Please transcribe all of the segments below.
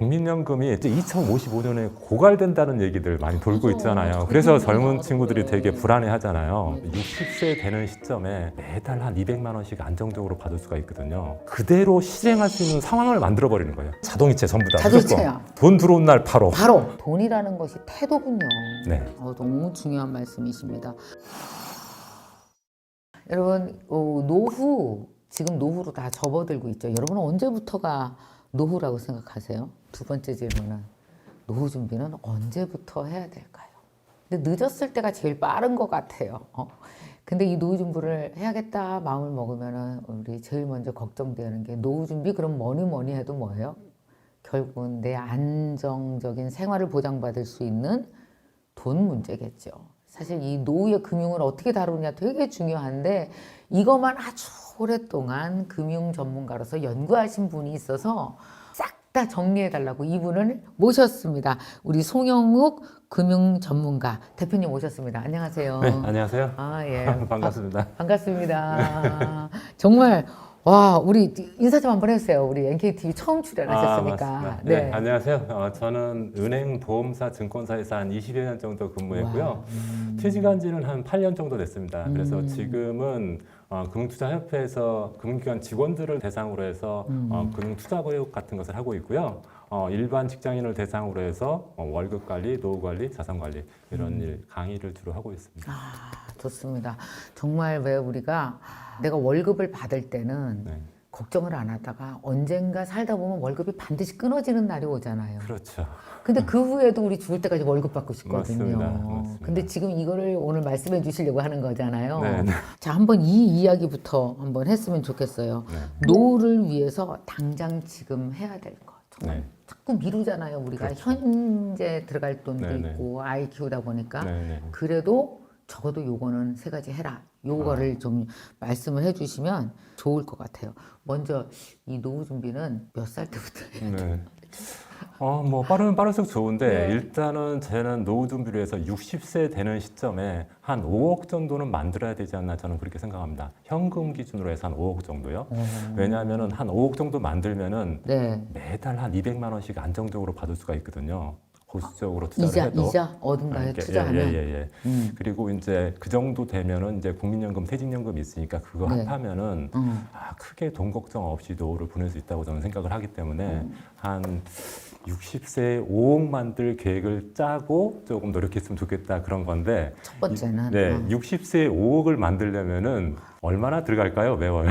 국민연금이 이제 2055년에 고갈된다는 얘기들 많이 돌고 있잖아요. 그래서 젊은 친구들이 되게 불안해 하잖아요. 60세 되는 시점에 매달 한 200만 원씩 안정적으로 받을 수가 있거든요. 그대로 실행할 수 있는 상황을 만들어 버리는 거예요. 자동이체 전부 다. 자동이체야. 돈 들어온 날 바로. 돈이라는 것이 태도군요. 네. 너무 중요한 말씀이십니다. 여러분, 노후, 지금 노후로 다 접어들고 있죠. 여러분은 언제부터가 노후라고 생각하세요? 두 번째 질문은, 노후 준비는 언제부터 해야 될까요? 근데 늦었을 때가 제일 빠른 것 같아요. 근데 이 노후 준비를 해야겠다 마음을 먹으면은 우리 제일 먼저 걱정되는 게, 노후 준비 그럼 뭐니 해도 뭐예요? 결국은 내 안정적인 생활을 보장받을 수 있는 돈 문제겠죠. 사실 이 노후의 금융을 어떻게 다루느냐 되게 중요한데, 이것만 아주 오랫동안 금융 전문가로서 연구하신 분이 있어서 싹 다 정리해달라고 이분을 모셨습니다. 우리 송영욱 금융 전문가 대표님 모셨습니다. 안녕하세요. 네, 안녕하세요. 예. 반갑습니다. 반갑습니다. 정말 와, 우리 인사 좀 한번 해주세요. 우리 NKTV 처음 출연하셨으니까. 맞습니다. 네, 안녕하세요. 저는 은행, 보험사, 증권사에서 한 20여 년 정도 근무했고요. 퇴직한 지는 한 8년 정도 됐습니다. 그래서 지금은 금융투자협회에서 금융기관 직원들을 대상으로 해서 금융투자교육 같은 것을 하고 있고요. 일반 직장인을 대상으로 해서 월급 관리, 노후 관리, 자산 관리 이런 일 강의를 주로 하고 있습니다. 좋습니다. 정말 왜 우리가 내가 월급을 받을 때는 네. 걱정을 안 하다가 언젠가 살다 보면 월급이 반드시 끊어지는 날이 오잖아요. 그렇죠. 근데 그 후에도 우리 죽을 때까지 월급 받고 싶거든요. 맞습니다. 근데 지금 이거를 오늘 말씀해 주시려고 하는 거잖아요. 네. 자, 한번 이 이야기부터 한번 했으면 좋겠어요. 네. 노후를 위해서 당장 지금 해야 될 것. 정말 네. 자꾸 미루잖아요. 우리가 그렇죠. 현재 들어갈 돈도 네, 네. 있고 아이 키우다 보니까. 네. 그래도 적어도 요거는 세 가지 해라. 요거를 좀 말씀을 해주시면 좋을 것 같아요. 먼저 이 노후 준비는 몇 살 때부터 해야 돼요? 네. 뭐 빠를수록 좋은데 네. 일단은 저는 노후 준비를 해서 60세 되는 시점에 한 5억 정도는 만들어야 되지 않나 저는 그렇게 생각합니다. 현금 기준으로 해서 한 5억 정도요. 왜냐하면은 한 5억 정도 만들면은 네. 매달 한 200만 원씩 안정적으로 받을 수가 있거든요. 보수적으로 투자를 해도. 이자 어딘가에 이렇게, 투자하면. 예. 그리고 이제 그 정도 되면은 이제 국민연금, 퇴직연금이 있으니까 그거 네. 합하면은 크게 돈 걱정 없이 노후를 보낼 수 있다고 저는 생각을 하기 때문에 한 60세에 5억 만들 계획을 짜고 조금 노력했으면 좋겠다 그런 건데. 첫 번째는. 60세에 5억을 만들려면은 얼마나 들어갈까요, 매월?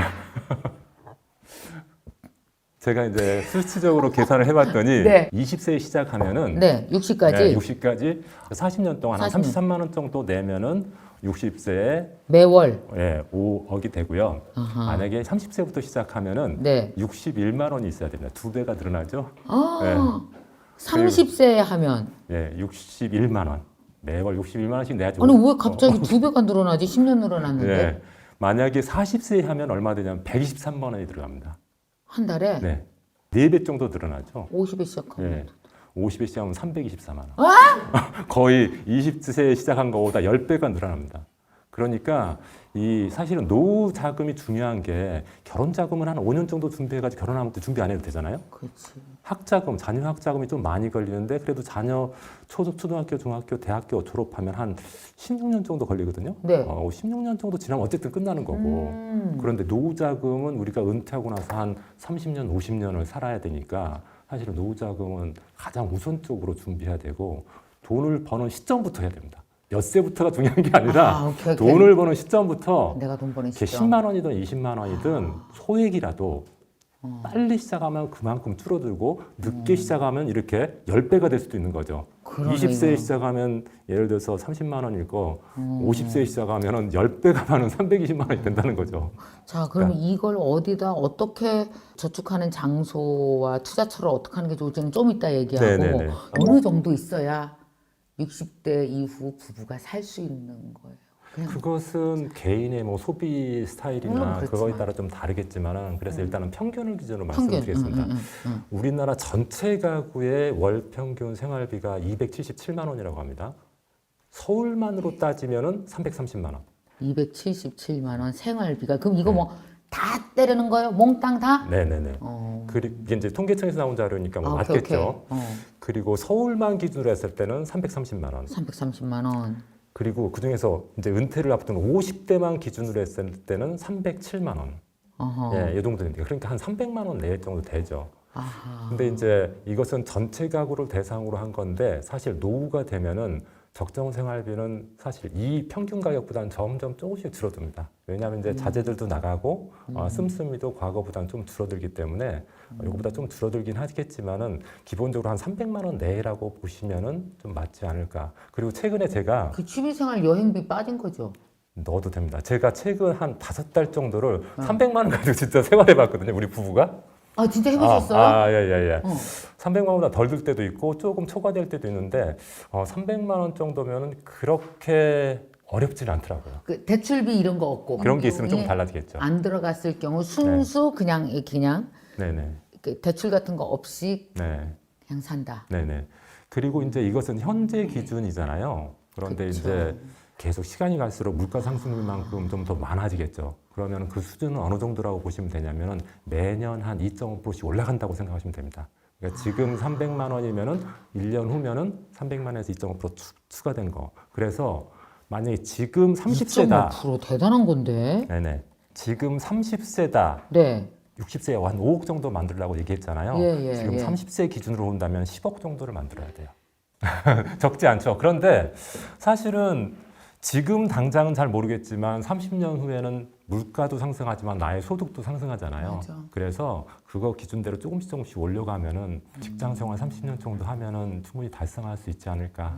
제가 이제 수치적으로 계산을 해봤더니 네. 20세에 시작하면은 네, 60까지 60까지 40년 동안 한 33만 원 정도 내면은 60세에 매월 5억이 되고요. 아하. 만약에 30세부터 시작하면은 네. 61만 원이 있어야 됩니다. 두 배가 늘어나죠. 네. 30세 하면 61만 원. 매월 61만 원씩 내야죠. 아니 왜 갑자기 두 배가 늘어나지? 10년 늘어났는데 만약에 40세 하면 얼마 되냐면 123만 원이 들어갑니다. 한 달에 네. 4배 정도 늘어나죠. 50에 시작하면 50에 시작하면 324만 원. 거의 20세에 시작한 것보다 10배가 늘어납니다. 그러니까 이 사실은 노후 자금이 중요한 게, 결혼 자금은 한 5년 정도 준비해가지고 결혼하면 또 준비 안 해도 되잖아요. 그렇지. 학자금, 자녀 학자금이 좀 많이 걸리는데 그래도 자녀 초등학교, 중학교, 대학교 졸업하면 한 16년 정도 걸리거든요. 네. 16년 정도 지나면 어쨌든 끝나는 거고. 그런데 노후 자금은 우리가 은퇴하고 나서 한 30년, 50년을 살아야 되니까 사실은 노후 자금은 가장 우선적으로 준비해야 되고, 돈을 버는 시점부터 해야 됩니다. 몇 세부터가 중요한 게 아니라 오케이. 돈을 버는 시점부터 내가 돈 버는 이게 시점. 10만 원이든 20만 원이든 소액이라도 빨리 시작하면 그만큼 줄어들고, 늦게 시작하면 이렇게 10배가 될 수도 있는 거죠. 그러네, 20세에 이거. 시작하면 예를 들어서 30만 원일 거 50세에 시작하면 10배가 많은 320만 원이 된다는 거죠. 자, 그러면 이걸 어디다 어떻게 저축하는 장소와 투자처를 어떻게 하는 게 좋을지는 좀 이따 얘기하고, 네네네. 어느 정도 있어야 60대 이후 부부가 살 수 있는 거예요. 그냥 그것은 개인의 뭐 소비 스타일이나 그렇지만. 그거에 따라 좀 다르겠지만은, 그래서 일단은 평균을 기준으로 평균. 말씀드리겠습니다. 우리나라 전체 가구의 월 평균 생활비가 277만 원이라고 합니다. 서울만으로 따지면은 330만 원. 277만 원 생활비가. 그럼 이거 뭐 다 때리는 거예요? 몽땅 다? 네네네. 어. 그리고 이게 이제 통계청에서 나온 자료니까 뭐 오케이, 맞겠죠. 오케이. 그리고 서울만 기준으로 했을 때는 330만 원. 330만 원. 그리고 그 중에서 이제 은퇴를 앞둔 50대만 기준으로 했을 때는 307만 원. 어허. 예, 이 정도 됩니다. 그러니까 한 300만 원 내외 정도 되죠. 아하. 근데 이제 이것은 전체 가구를 대상으로 한 건데 사실 노후가 되면은 적정 생활비는 사실 이 평균 가격보다는 점점 조금씩 줄어듭니다. 왜냐하면 이제 자재들도 나가고 씀씀이도 과거보다는 좀 줄어들기 때문에 이거보다 좀 줄어들긴 하겠지만은 기본적으로 한 300만 원 내라고 보시면은 좀 맞지 않을까. 그리고 최근에 제가 그 취미생활 여행비 빠진 거죠? 넣어도 됩니다. 제가 최근 한 5달 정도를 300만 원 가지고 진짜 생활해봤거든요. 우리 부부가. 아 진짜 해보셨어요? 예. 어. 300만 원보다 덜 들 때도 있고 조금 초과될 때도 있는데 300만 원 정도면 그렇게 어렵지는 않더라고요. 그 대출비 이런 거 없고 그런 게 있으면 좀 경우에 달라지겠죠. 안 들어갔을 경우 순수 그냥 네네. 그 대출 같은 거 없이 네. 그냥 산다. 네네. 그리고 이제 이것은 현재 기준이잖아요. 그런데 그쵸. 이제 계속 시간이 갈수록 물가 상승률만큼 좀 더 많아지겠죠. 그러면 그 수준은 어느 정도라고 보시면 되냐면은 매년 한 2.5%씩 올라간다고 생각하시면 됩니다. 그러니까 지금 300만 원이면은 1년 후면은 300만 원에서 2.5% 추가된 거. 그래서 만약에 지금 30세다. 2.5% 대단한 건데. 네네. 지금 30세다. 네. 60세에 한 5억 정도 만들려고 얘기했잖아요. 예, 지금 예. 30세 기준으로 본다면 10억 정도를 만들어야 돼요. 적지 않죠. 그런데 사실은 지금 당장은 잘 모르겠지만 30년 후에는 물가도 상승하지만 나의 소득도 상승하잖아요. 맞아. 그래서 그거 기준대로 조금씩 올려가면은 직장 생활 30년 정도 하면은 충분히 달성할 수 있지 않을까.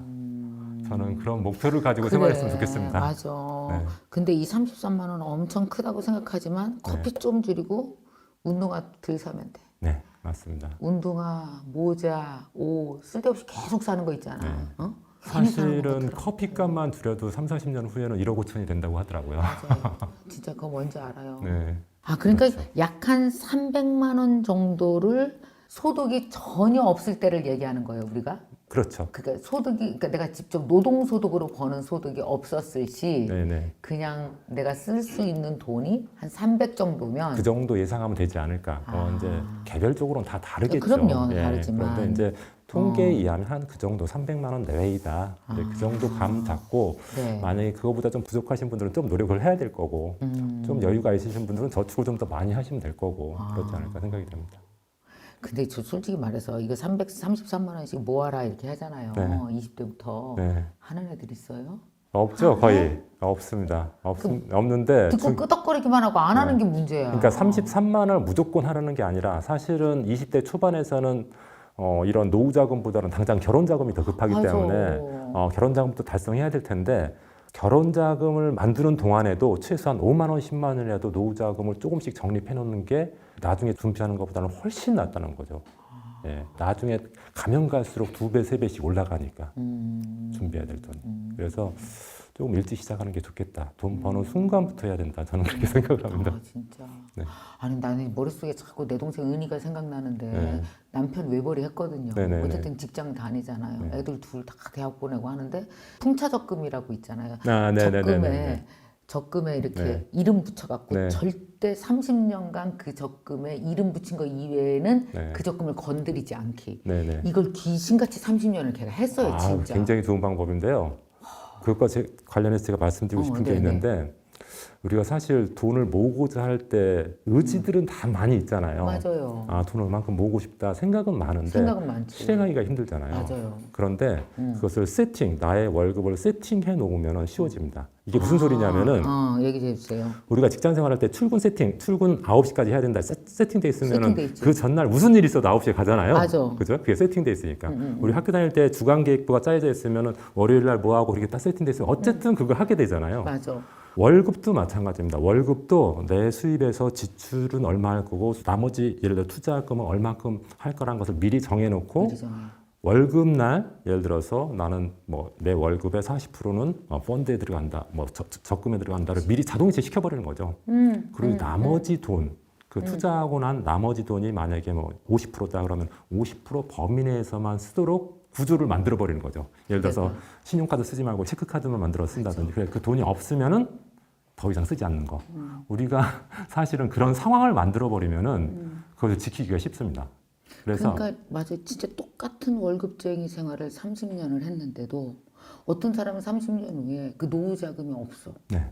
저는 그런 목표를 가지고 생활했으면 좋겠습니다. 맞아. 네. 근데 이 33만 원은 엄청 크다고 생각하지만 커피 좀 줄이고 운동화 들 사면 돼. 네, 맞습니다. 운동화, 모자, 옷 쓸데없이 계속 사는 거 있잖아. 네. 어? 괜히 사는 거 사실은 같더라고. 커피값만 줄여도 3, 40년 후에는 1억 5천이 된다고 하더라고요. 맞아요. 진짜 그거 뭔지 알아요. 네. 아, 그러니까 그렇죠. 약 한 300만 원 정도를 소득이 전혀 없을 때를 얘기하는 거예요, 우리가. 그렇죠. 그러니까 소득이, 그러니까 내가 직접 노동소득으로 버는 소득이 없었을 시, 네네. 그냥 내가 쓸 수 있는 돈이 한 300 정도면. 그 정도 예상하면 되지 않을까. 이제 개별적으로는 다 다르겠죠. 그럼요, 다르지만. 그런데 이제 통계에 의하면 한 그 정도 300만 원 내외이다. 이제 그 정도 감 잡고 네. 만약에 그거보다 좀 부족하신 분들은 좀 노력을 해야 될 거고 좀 여유가 있으신 분들은 저축을 좀 더 많이 하시면 될 거고 그렇지 않을까 생각이 됩니다. 근데 저 솔직히 말해서 이거 333만 원씩 모아라 이렇게 하잖아요. 네. 20대부터. 네. 하는 애들 있어요? 없죠, 거의. 없습니다. 없는데 듣고 끄덕거리기만 하고 안 하는 게 문제야. 그러니까 33만 원을 무조건 하라는 게 아니라 사실은 20대 초반에서는 이런 노후 자금보다는 당장 결혼 자금이 더 급하기 맞아. 때문에 결혼 자금도 달성해야 될 텐데 결혼 자금을 만드는 동안에도 최소한 5만 원, 10만 원이라도 노후 자금을 조금씩 적립해 놓는 게 나중에 준비하는 것보다는 훨씬 낫다는 거죠. 예, 나중에 가면 갈수록 2배, 3배씩 올라가니까 준비해야 될 돈이. 그래서 조금 일찍 시작하는 게 좋겠다. 돈 버는 순간부터 해야 된다. 저는 그렇게 생각을 합니다. 아 진짜. 네. 아니 나는 머릿속에 자꾸 내 동생 은희가 생각나는데 네. 남편 외벌이 했거든요. 네네네. 어쨌든 직장 다니잖아요. 네. 애들 둘 다 대학 보내고 하는데 풍차적금이라고 있잖아요. 네네네네. 적금에 이렇게 네. 이름 붙여갖고 네. 절대 30년간 그 적금에 이름 붙인 거 이외에는 네. 그 적금을 건드리지 않기. 네네. 이걸 귀신같이 30년을 걔가 했어요, 진짜. 굉장히 좋은 방법인데요. 그것과 관련해서 제가 말씀드리고 싶은 게 네네. 있는데 우리가 사실 돈을 모으고자 할 때 의지들은 다 많이 있잖아요. 맞아요. 돈을 얼만큼 모으고 싶다 생각은 많은데 생각은 많지. 실행하기가 힘들잖아요. 맞아요. 그런데 그것을 나의 월급을 세팅해 놓으면 쉬워집니다. 이게 무슨 소리냐면은 얘기해 주세요. 우리가 직장 생활할 때 출근 9시까지 해야 된다 세팅돼 있으면은 세팅돼 있지. 그 전날 무슨 일이 있어도 9시에 가잖아요. 맞아. 그죠? 그게 세팅돼 있으니까. 우리 학교 다닐 때 주간 계획부가 짜여져 있으면은 월요일 날 뭐 하고 이렇게 딱 세팅돼 있으면 어쨌든 그걸 하게 되잖아요. 맞아. 월급도 마찬가지입니다. 월급도 내 수입에서 지출은 얼마 할 거고 나머지 예를 들어 투자금은 얼마큼 할 거라는 것을 미리 정해놓고 미리 정해. 월급날 예를 들어서 나는 뭐 내 월급의 40%는 펀드에 들어간다, 뭐 적금에 들어간다를 미리 자동이체 시켜버리는 거죠. 그리고 나머지 돈, 그 투자하고 난 나머지 돈이 만약에 뭐 50%다 그러면 50% 범위 내에서만 쓰도록 구조를 만들어 버리는 거죠. 예를 들어서 신용카드 쓰지 말고 체크카드만 만들어 쓴다든지. 그래 그 돈이 없으면은 더 이상 쓰지 않는 거. 우리가 사실은 그런 상황을 만들어 버리면은 그걸 지키기가 쉽습니다. 그래서 그러니까 맞아요. 진짜 똑같은 월급쟁이 생활을 30년을 했는데도 어떤 사람은 30년 후에 그 노후 자금이 없어. 네.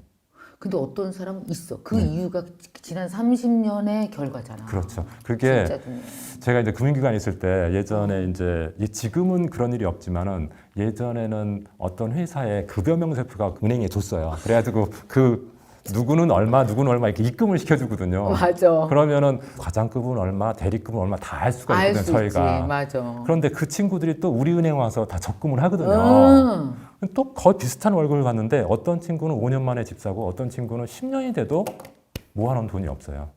근데 어떤 사람은 있어. 그 이유가 지난 30년의 결과잖아. 그렇죠. 그게 진짜 중요해. 제가 이제 금융기관에 있을 때 예전에 이제 지금은 그런 일이 없지만은 예전에는 어떤 회사에 급여 명세표가 은행에 줬어요. 그래가지고 그 누구는 얼마 이렇게 입금을 시켜주거든요. 맞아. 그러면은 과장급은 얼마, 대리급은 얼마 다 알 수가 알 있거든요. 수 저희가. 있지. 맞아. 그런데 그 친구들이 또 우리 은행 와서 다 적금을 하거든요. 또 거의 비슷한 월급을 받는데 어떤 친구는 5년 만에 집 사고 어떤 친구는 10년이 돼도 모아놓은 돈이 없어요.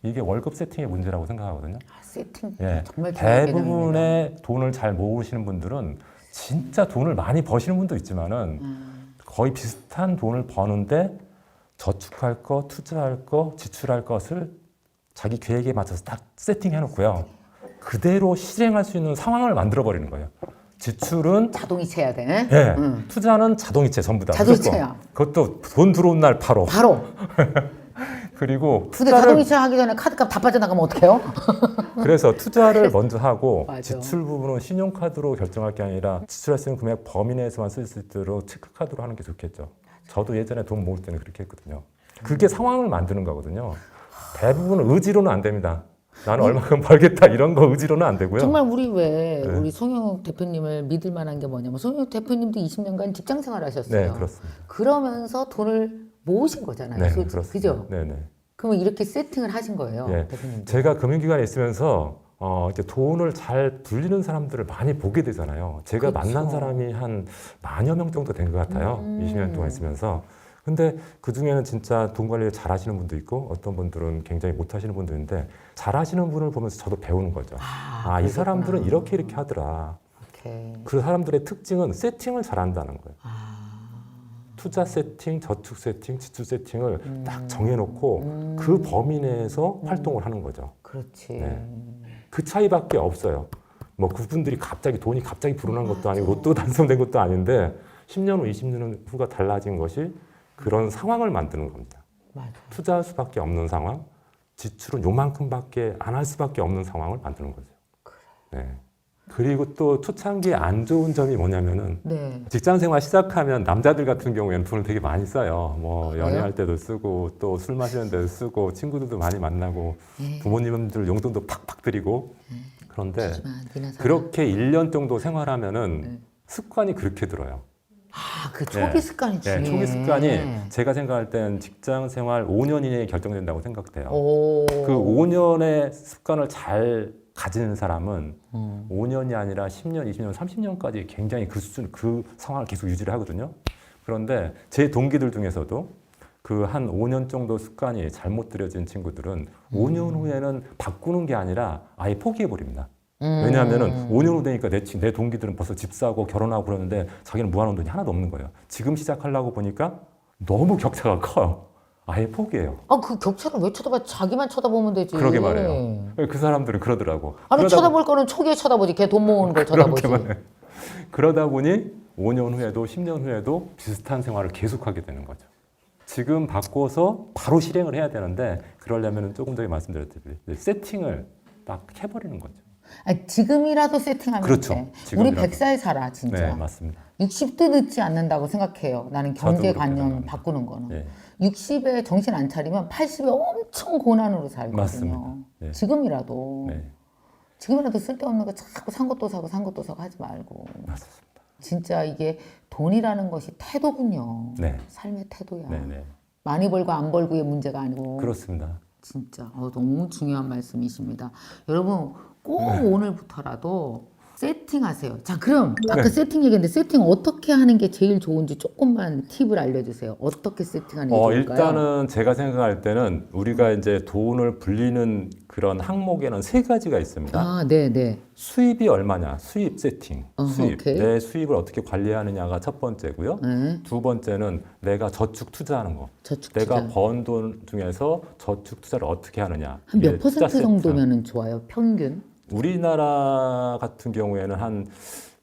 이게 월급 세팅의 문제라고 생각하거든요. 세팅 예, 정말 중요한 개념입니다. 대부분의 돈을 잘 모으시는 분들은 진짜 돈을 많이 버시는 분도 있지만은 거의 비슷한 돈을 버는데 저축할 거, 투자할 거, 지출할 것을 자기 계획에 맞춰서 딱 세팅해 놓고요. 그대로 실행할 수 있는 상황을 만들어 버리는 거예요. 지출은 자동이체 해야 돼. 예, 투자는 자동이체 전부 다. 자동이체야. 무조건. 그것도 돈 들어온 날 바로. 바로. 그리고 근데 자동이체 하기 전에 카드값 다 빠져나가면 어떡해요? 그래서 투자를 먼저 하고 맞아. 지출 부분은 신용카드로 결정할 게 아니라 지출할 수 있는 금액 범위 내에서만 쓸 수 있도록 체크카드로 하는 게 좋겠죠. 저도 예전에 돈 모을 때는 그렇게 했거든요. 그게 상황을 만드는 거거든요. 대부분은 의지로는 안 됩니다. 나는 얼마큼 벌겠다 이런 거 의지로는 안 되고요. 정말 우리 왜 네. 우리 송영욱 대표님을 믿을 만한 게 뭐냐면 송영욱 대표님도 20년간 직장 생활하셨어요. 네, 그렇습니다. 그러면서 돈을 모으신 거잖아요. 네, 솔직히. 그렇습니다. 그죠? 네, 네. 그러면 이렇게 세팅을 하신 거예요, 예, 대표님. 제가 금융기관에 있으면서 이렇게 돈을 잘 불리는 사람들을 많이 보게 되잖아요. 제가 그렇죠. 만난 사람이 한 10,000여 명 정도 된 것 같아요. 20년 동안 있으면서. 근데 그 중에는 진짜 돈 관리를 잘 하시는 분도 있고 어떤 분들은 굉장히 못 하시는 분도 있는데 잘 하시는 분을 보면서 저도 배우는 거죠. 이 그러셨구나. 사람들은 이렇게 하더라. 오케이. 그 사람들의 특징은 세팅을 잘 한다는 거예요. 투자 세팅, 저축 세팅, 지출 세팅을 딱 정해놓고 그 범위 내에서 활동을 하는 거죠. 그렇지. 네. 그 차이밖에 없어요. 뭐 그분들이 돈이 갑자기 불어난 것도 아니고 로또 당첨된 것도 아닌데 10년 후, 20년 후가 달라진 것이 그런 상황을 만드는 겁니다. 맞아. 투자할 수밖에 없는 상황, 지출은 요만큼밖에 안 할 수밖에 없는 상황을 만드는 거죠. 네. 그리고 또 초창기에 안 좋은 점이 뭐냐면은 네. 직장 생활 시작하면 남자들 같은 경우에는 돈을 되게 많이 써요. 뭐 연애할 때도 쓰고 또 술 마시는 데도 쓰고 친구들도 많이 만나고 부모님들 용돈도 팍팍 드리고 그런데 주지 마, 니나 사라. 그렇게 1년 정도 생활하면은 습관이 그렇게 들어요. 그 초기 습관이지. 네, 초기 습관이 제가 생각할 땐 직장 생활 5년 이내에 결정된다고 생각돼요. 오. 그 5년의 습관을 잘 가지는 사람은 5년이 아니라 10년, 20년, 30년까지 굉장히 그 수준, 그 상황을 계속 유지를 하거든요. 그런데 제 동기들 중에서도 그 한 5년 정도 습관이 잘못 들여진 친구들은 5년 후에는 바꾸는 게 아니라 아예 포기해버립니다. 왜냐하면은 5년 후 되니까 내 동기들은 벌써 집 사고 결혼하고 그러는데 자기는 모아놓은 돈이 하나도 없는 거예요. 지금 시작하려고 보니까 너무 격차가 커요. 아예 포기해요. 그 격차를 왜 쳐다봐? 자기만 쳐다보면 되지. 그러게 말해요. 그 사람들은 그러더라고. 아니 그러다 쳐다볼 거는 초기에 쳐다보지. 걔 돈 모으는 걸 쳐다보지. 그렇게 말해요. 그러다 보니 5년 후에도 10년 후에도 비슷한 생활을 계속하게 되는 거죠. 지금 바꿔서 바로 실행을 해야 되는데 그러려면 조금 전에 말씀드렸듯이 세팅을 딱 해버리는 거죠. 지금이라도 세팅하면 그렇죠. 돼. 우리 지금이라도. 100살 살아 진짜. 네, 맞습니다. 60도 늦지 않는다고 생각해요. 나는 저도 그렇게 경제관념 생각합니다. 바꾸는 거는. 예. 60에 정신 안 차리면 80에 엄청 고난으로 살거든요. 맞습니다. 예. 지금이라도. 네, 지금이라도 쓸데없는 거 자꾸 산 것도 사고 산 것도 사고 하지 말고. 맞습니다. 진짜 이게 돈이라는 것이 태도군요. 네. 삶의 태도야. 네, 네. 많이 벌고 안 벌고의 문제가 아니고. 그렇습니다. 진짜 너무 중요한 말씀이십니다. 여러분 꼭 오늘부터라도 세팅하세요. 자, 그럼 아까 네. 세팅 얘기했는데 세팅 어떻게 하는 게 제일 좋은지 조금만 팁을 알려주세요. 어떻게 세팅하는 게 좋을까요? 일단은 제가 생각할 때는 우리가 이제 돈을 불리는 그런 항목에는 3가지가 있습니다. 네. 수입이 얼마냐, 수입 세팅, 수입. 오케이. 내 수입을 어떻게 관리하느냐가 첫 번째고요. 네. 두 번째는 내가 저축 투자하는 거. 저축 내가 투자. 번 돈 중에서 저축 투자를 어떻게 하느냐. 한 몇 이게 투자 퍼센트 세팅. 정도면 좋아요? 평균? 우리나라 같은 경우에는 한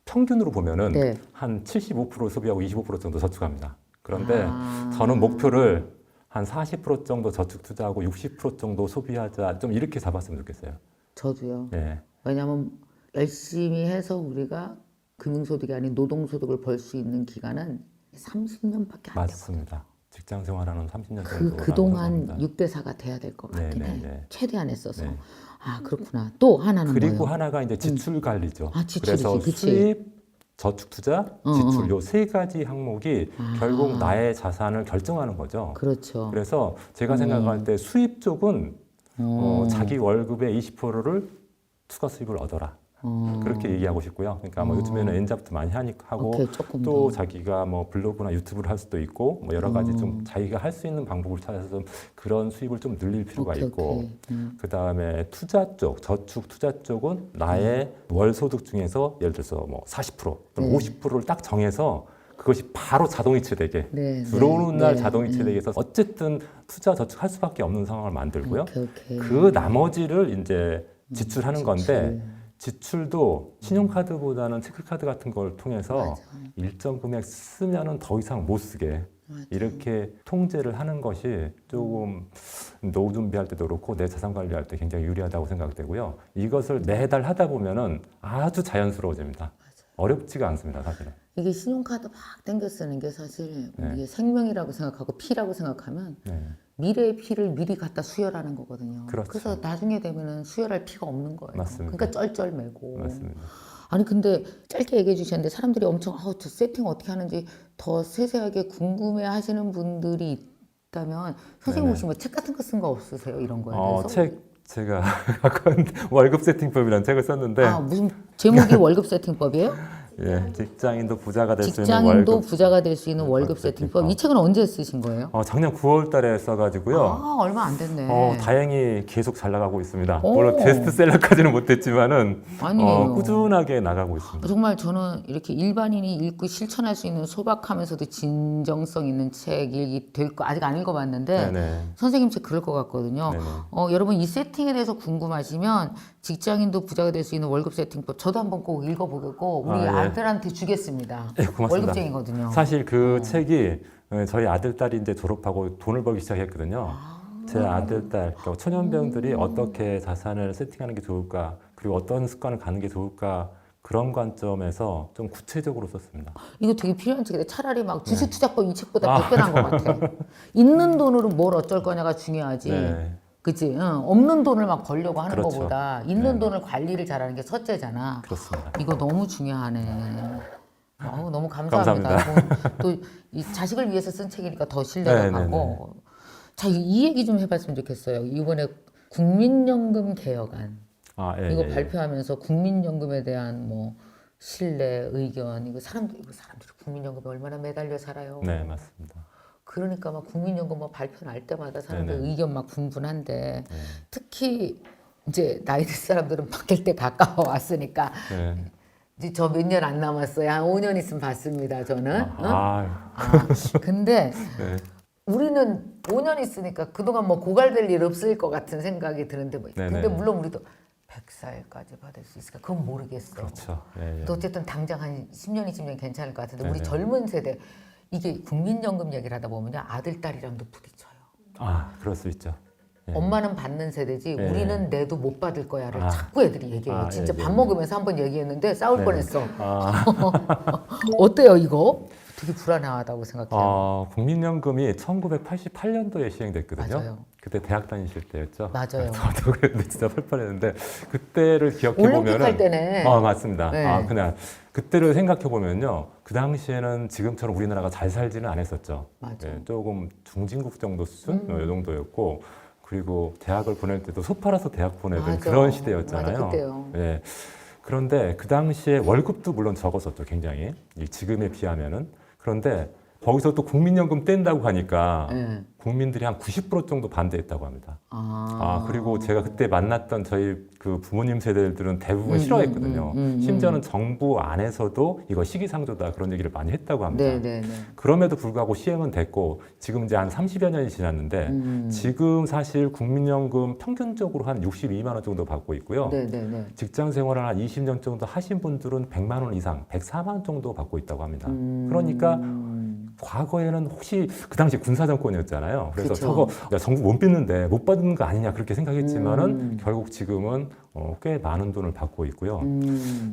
평균으로 보면은 네. 한 75% 소비하고 25% 정도 저축합니다. 그런데 아. 저는 목표를 한 40% 정도 저축 투자하고 60% 정도 소비하자 좀 이렇게 잡았으면 좋겠어요. 저도요. 예. 왜냐하면 열심히 해서 우리가 금융소득이 아닌 노동소득을 벌 수 있는 기간은 30년밖에 안 되거든요. 맞습니다. 직장 생활하는 30년 정도 그동안 6대4가 돼야 될 것 같긴 해. 네. 최대한 했어서. 네. 아, 그렇구나. 또 하나는 그리고 뭐예요? 하나가 이제 지출 관리죠. 아, 지출이지. 그래서 그치. 수입, 저축 투자, 지출 요 세 가지 항목이 결국 나의 자산을 결정하는 거죠. 그렇죠. 그래서 제가 생각할 때 수입 쪽은 자기 월급의 20%를 추가 수입을 얻어라. 그렇게 얘기하고 싶고요. 그러니까 뭐 요즘에는 엔잡도 많이 하고 오케이, 조금 또 더. 자기가 뭐 블로그나 유튜브를 할 수도 있고 뭐 여러 가지 좀 자기가 할 수 있는 방법을 찾아서 좀 그런 수입을 좀 늘릴 필요가 오케이, 있고 오케이. 그 다음에 투자 쪽, 저축 투자 쪽은 나의 월 소득 중에서 예를 들어서 뭐 40%, 그럼 50%를 딱 정해서 그것이 바로 자동이체되게 네, 들어오는 네, 날 네, 자동이체되게 해서 어쨌든 투자 저축할 수밖에 없는 상황을 만들고요. 오케이. 그 나머지를 이제 지출하는 건데 지출도 신용카드보다는 체크카드 같은 걸 통해서 맞아. 일정 금액 쓰면은 더 이상 못 쓰게 이렇게 통제를 하는 것이 조금 노후 준비할 때도 그렇고 내 자산 관리할 때 굉장히 유리하다고 생각되고요. 이것을 매달 하다 보면은 아주 자연스러워집니다. 어렵지가 않습니다, 사실은. 이게 신용카드 막 땡겨 쓰는 게 사실 네. 이게 생명이라고 생각하고 피라고 생각하면 네. 미래의 피를 미리 갖다 수혈하는 거거든요. 그렇죠. 그래서 나중에 되면은 수혈할 피가 없는 거예요. 맞습니다. 그러니까 쩔쩔매고. 맞습니다. 아니 근데 짧게 얘기해 주셨는데 사람들이 엄청 저 세팅 어떻게 하는지 더 세세하게 궁금해 하시는 분들이 있다면 선생님 네네. 혹시 뭐 책 같은 거 쓴 거 없으세요? 이런 거에 대해서? 제가 아까 월급 세팅법이라는 책을 썼는데 아 무슨 제목이 월급 세팅법이에요? 예, 직장인도 부자가 될 수 있는 직장인도 월급 부자가 될 수 있는 월급 세팅법. 이 책은 언제 쓰신 거예요? 작년 9월 달에 써가지고요. 아 얼마 안 됐네. 다행히 계속 잘 나가고 있습니다. 오. 물론 베스트셀러까지는 못했지만은 아니에요. 꾸준하게 나가고 있습니다. 정말 저는 이렇게 일반인이 읽고 실천할 수 있는 소박하면서도 진정성 있는 책이 될 거 아직 안 읽어봤는데 네네. 선생님 책 그럴 것 같거든요. 네네. 여러분 이 세팅에 대해서 궁금하시면 직장인도 부자가 될 수 있는 월급 세팅법 저도 한번 꼭 읽어보고 우리 아, 예. 아들한테 주겠습니다. 네, 고맙습니다. 월급쟁이거든요. 사실 그 책이 저희 아들 딸이 이제 졸업하고 돈을 벌기 시작했거든요. 제 아들 딸 그러니까 초년병들이 어떻게 자산을 세팅하는 게 좋을까 그리고 어떤 습관을 가는 게 좋을까 그런 관점에서 좀 구체적으로 썼습니다. 이거 되게 필요한 책인데 차라리 막 네. 주식투자법 이 책보다 100배 나은 것 같아. 있는 돈으로 뭘 어쩔 거냐가 중요하지. 네. 그치? 없는 돈을 막 벌려고 하는 그렇죠. 것보다 있는 네. 돈을 관리를 잘하는 게 첫째잖아. 그렇습니다. 이거 너무 중요하네. 너무 감사합니다. 또 이 자식을 위해서 쓴 책이니까 더 신뢰가 네, 가고. 자, 이 얘기 좀 해봤으면 좋겠어요. 이번에 국민연금 개혁안 이거 발표하면서 국민연금에 대한 뭐 신뢰, 의견 이거 사람들이 국민연금에 얼마나 매달려 살아요. 네, 맞습니다. 그러니까 막 국민연금 뭐 발표 날 때마다 사람들 네네. 의견 막 분분한데 네. 특히 이제 나이 든 사람들은 바뀔 때 가까워 왔으니까 네. 이제 저 몇 년 안 남았어요. 한 5년 있으면 받습니다. 저는. 근데 네. 우리는 5년 있으니까 그동안 뭐 고갈될 일 없을 것 같은 생각이 드는데 뭐 네네. 근데 물론 우리도 100살까지 받을 수 있을까? 그건 모르겠어. 그렇죠. 예, 예. 근데 어쨌든 당장 한 10년, 20년 괜찮을 것 같은데 우리 네네. 젊은 세대 이게 국민연금 얘기를 하다 보면요. 아들, 딸이랑도 부딪혀요. 그럴 수 있죠. 예. 엄마는 받는 세대지 네. 우리는 내도 못 받을 거야를 자꾸 애들이 얘기해요. 진짜 예, 밥 예. 먹으면서 한번 얘기했는데 싸울 네. 뻔했어. 아, 어때요 이거? 되게 불안하다고 생각해요. 국민연금이 1988년도에 시행됐거든요. 맞아요. 그때 대학 다니실 때였죠. 맞아요. 저도 그랬는데 진짜 펄펄했는데 그때를 기억해 올림픽 보면은 할 때네. 맞습니다. 네. 그냥 그때를 생각해 보면요. 그 당시에는 지금처럼 우리나라가 잘 살지는 않았었죠. 맞아. 예, 조금 중진국 정도 수준 이 정도였고 그리고 대학을 보낼 때도 소 팔아서 대학 보내던 맞아. 그런 시대였잖아요. 맞아, 그때요. 예. 그런데 그 당시에 월급도 물론 적었었죠, 굉장히 지금에 비하면은. 그런데 거기서 또 국민연금 뗀다고 하니까 네. 국민들이 한 90% 정도 반대했다고 합니다. 아, 그리고 제가 그때 만났던 저희 그 부모님 세대들은 대부분 싫어했거든요. 심지어는 정부 안에서도 이거 시기상조다 그런 얘기를 많이 했다고 합니다. 네네네. 그럼에도 불구하고 시행은 됐고 지금 이제 한 30여 년이 지났는데 지금 사실 국민연금 평균적으로 한 62만 원 정도 받고 있고요. 네네네. 직장 생활을 한 20년 정도 하신 분들은 100만 원 이상, 104만 원 정도 받고 있다고 합니다. 그러니까 과거에는 혹시 그 당시 군사 정권이었잖아요. 그래서 그쵸. 저거 야, 정부 못 빚는데 못 받는 거 아니냐 그렇게 생각했지만은 결국 지금은 꽤 많은 돈을 받고 있고요.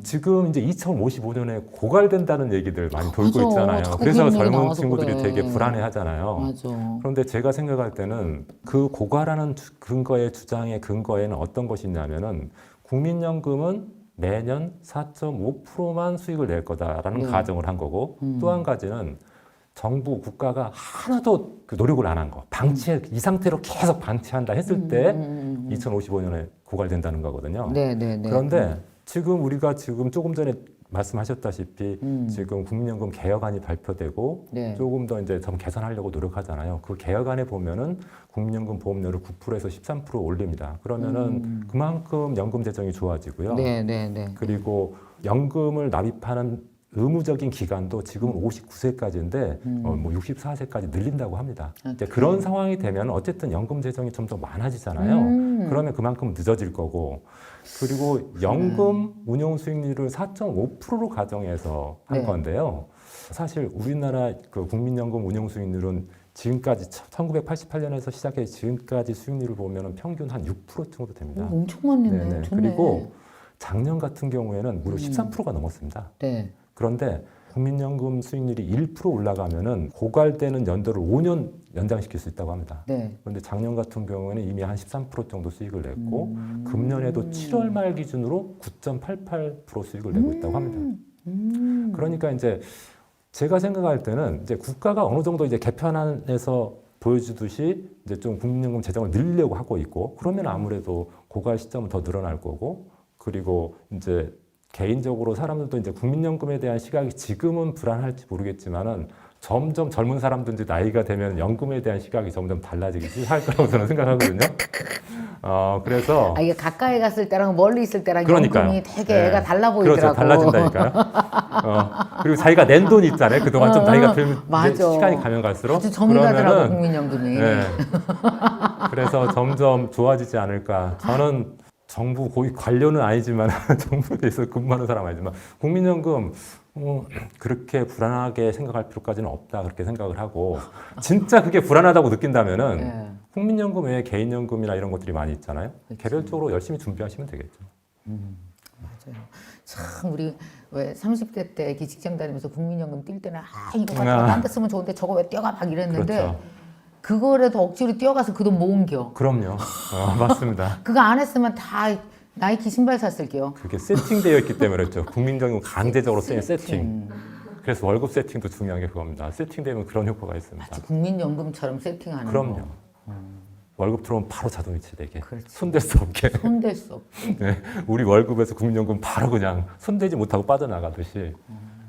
지금 이제 2055년에 고갈된다는 얘기들 많이 돌고 맞아. 있잖아요. 자꾸 그래서 그런 얘기 젊은 나와서 친구들이 그래. 되게 불안해하잖아요. 맞아. 그런데 제가 생각할 때는 그 고갈하는 근거의 주장의 근거에는 어떤 것이 있냐면은 국민연금은 매년 4.5%만 수익을 낼 거다라는 네. 가정을 한 거고 또 한 가지는 정부 국가가 하나도 그 노력을 안 한 거 방치 이 상태로 계속 방치한다 했을 때 2055년에 고갈된다는 거거든요. 네네네. 그런데 지금 우리가 지금 조금 전에 말씀하셨다시피 지금 국민연금 개혁안이 발표되고 네. 조금 더 이제 좀 개선하려고 노력하잖아요. 그 개혁안에 보면은 국민연금 보험료를 9%에서 13% 올립니다. 그러면은 그만큼 연금 재정이 좋아지고요. 네네네. 그리고 연금을 납입하는 의무적인 기간도 지금 59세까지인데 뭐 64세까지 늘린다고 합니다. 이제 그런 상황이 되면 어쨌든 연금 재정이 좀 더 많아지잖아요. 그러면 그만큼 늦어질 거고 그리고 연금 운용 수익률을 4.5%로 가정해서 한 네. 건데요. 사실 우리나라 그 국민연금 운용 수익률은 지금까지 1988년에서 시작해 지금까지 수익률을 보면 평균 한 6% 정도 됩니다. 엄청 많네. 네네. 좋네. 그리고 작년 같은 경우에는 무려 13%가 넘었습니다. 네. 그런데 국민연금 수익률이 1% 올라가면은 고갈되는 연도를 5년 연장시킬 수 있다고 합니다. 네. 그런데 작년 같은 경우에는 이미 한 13% 정도 수익을 냈고 금년에도 7월 말 기준으로 9.88% 수익을 내고 있다고 합니다. 그러니까 이제 제가 생각할 때는 이제 국가가 어느 정도 이제 개편안에서 보여주듯이 이제 좀 국민연금 재정을 늘리려고 하고 있고 그러면 아무래도 고갈 시점은 더 늘어날 거고 그리고 이제 개인적으로 사람들도 이제 국민연금에 대한 시각이 지금은 불안할지 모르겠지만은 점점 젊은 사람들이 나이가 되면 연금에 대한 시각이 점점 달라지기 할 거라고 저는 생각하거든요. 그래서 아, 이게 가까이 갔을 때랑 멀리 있을 때랑 그러니까요. 연금이 되게 네. 애가 달라 보이더라고. 그렇죠. 달라진다니까요. 그리고 자기가 낸 돈 있잖아요. 그동안 좀 나이가 들면 맞아. 이제 시간이 가면 갈수록 아주 정이 가더라고 그러면은 국민연금이. 네. 그래서 점점 좋아지지 않을까. 저는 정부 고위 관료는 아니지만 정부에서 근무하는 사람 아니지만 국민연금 그렇게 불안하게 생각할 필요까지는 없다 그렇게 생각을 하고 진짜 그게 불안하다고 느낀다면은 네. 국민연금 외에 개인연금이나 이런 것들이 많이 있잖아요. 개별적으로 열심히 준비하시면 되겠죠. 맞아요. 참 우리 왜 30대 때 직장 다니면서 국민연금 뛸 때는 이거 갖다가 딴 데 쓰면 좋은데 저거 왜 뛰어가 막 이랬는데 그렇죠. 그거라도 억지로 뛰어가서 그 돈 모은겨. 그럼요. 맞습니다. 그거 안 했으면 다 나이키 신발 샀을게요. 그게 세팅되어 있기 때문에 그렇죠. 국민연금 강제적으로 쓰인 세팅. 그래서 월급 세팅도 중요한 게 그겁니다. 세팅되면 그런 효과가 있습니다. 마치 국민연금처럼 세팅하는 그럼요. 거. 월급 들어오면 바로 자동 이체되게. 그렇지. 손댈 수 없게. 손댈 수 없게. 네, 우리 월급에서 국민연금 바로 그냥 손대지 못하고 빠져나가듯이.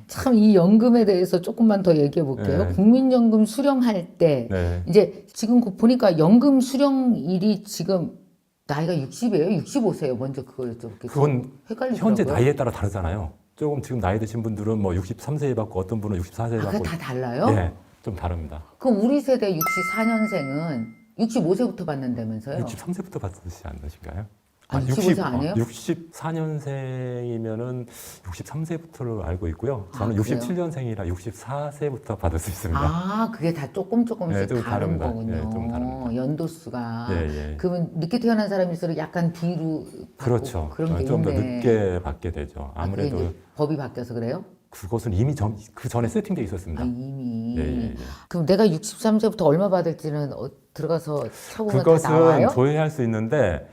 참 이 연금에 대해서 조금만 더 얘기해 볼게요. 네. 국민연금 수령할 때 네. 이제 지금 보니까 연금 수령일이 지금 나이가 60이에요? 65세예요? 먼저 그걸 좀 이렇게 그건 헷갈리더라고요. 현재 나이에 따라 다르잖아요. 조금 지금 나이 드신 분들은 뭐 63세에 받고 어떤 분은 64세에 그게 받고. 다 달라요? 네, 좀 다릅니다. 그럼 우리 세대 64년생은 65세부터 받는다면서요? 63세부터 받으시지 않으신가요? 아, 65세 아니에요? 64년생이면은 63세부터를 알고 있고요. 저는 그래요? 67년생이라 64세부터 받을 수 있습니다. 아, 그게 다 조금씩 네, 좀 다른 다릅니다. 거군요. 네, 좀 다릅니다. 연도수가. 예, 예. 그러면 늦게 태어난 사람일수록 약간 뒤로 받고 그렇죠. 그런 게 좀 더 있네. 늦게 받게 되죠. 아, 그게 아무래도 이제 법이 바뀌어서 그래요? 그것은 이미 그 전에 세팅돼 있었습니다. 아, 이미. 예, 예, 예. 그럼 내가 63세부터 얼마 받을지는 들어가서 차고가 다 나와요? 그것은 조회할 수 있는데